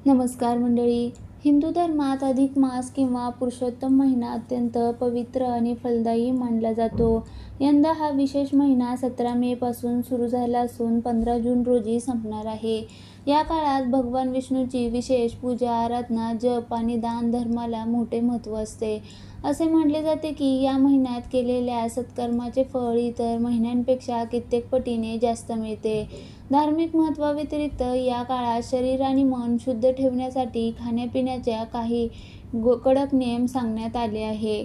नमस्कार मंडळी. हिंदू धर्मात अधिक मास किंवा पुरुषोत्तम महिना अत्यंत पवित्र आणि फलदायी मानला जातो. यंदा हा विशेष महिना 17 मे पासून सुरू झाला असून 15 जून रोजी संपणार आहे. या काळात भगवान विष्णूची विशेष पूजा, आराधना, जप आणि दान धर्माला मोठे महत्त्व असते. असे म्हटले जाते की या महिन्यात केलेल्या सत्कर्माचे फळ इतर महिन्यांपेक्षा कित्येक पटीने जास्त मिळते. धार्मिक महत्त्वाव्यतिरिक्त या काळात शरीर आणि मन शुद्ध ठेवण्यासाठी खाण्यापिण्याच्या काही कडक नियम सांगण्यात आले आहे.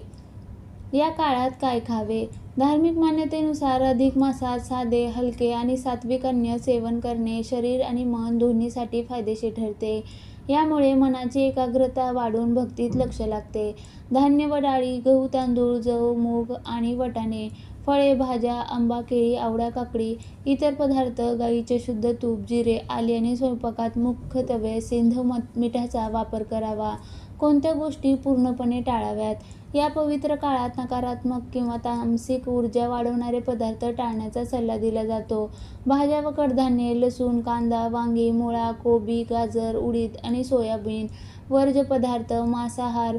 या काळात काय खावे? धार्मिक मान्यतेनुसार अधिक मासात साधे, हलके आणि सात्विक अन्न सेवन करणे शरीर आणि मन दोन्हीसाठी फायदेशीर ठरते. यामुळे मनाची एकाग्रता वाढून भक्तीत लक्ष लागते. धान्य व डाळी, गहू, तांदूळ, जव, मूग आणि वाटाणे, फळे, भाज्या, आंबा, केळी, आवळा, काकडी, इतर पदार्थ, गाईचे शुद्ध तूप, जिरे, आले आणि स्वयंपाकात मुख्यत्वे सेंध मिठाचा वापर करावा. कोणत्या गोष्टी पूर्णपणे टाळाव्यात? या पवित्र काळात नकारात्मक किंवा तामसिक ऊर्जा वाढवणारे पदार्थ टाळण्याचा सल्ला दिला जातो. भाज्या व कडधान्ये, लसूण, कांदा, वांगी, मुळा, कोबी, गाजर, उडीद आणि सोयाबीन. वर्ज्य पदार्थ, मांसाहार,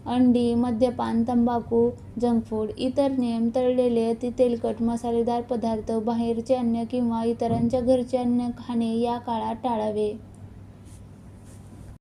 अंडी, मद्यपान, तंबाखू, जंक फूड. इतर नियम: तळलेले, अति तेलकट, मसालेदार पदार्थ, बाहेरचे अन्न किंवा इतरांच्या घरचे अन्न खाणे या काळात टाळावे.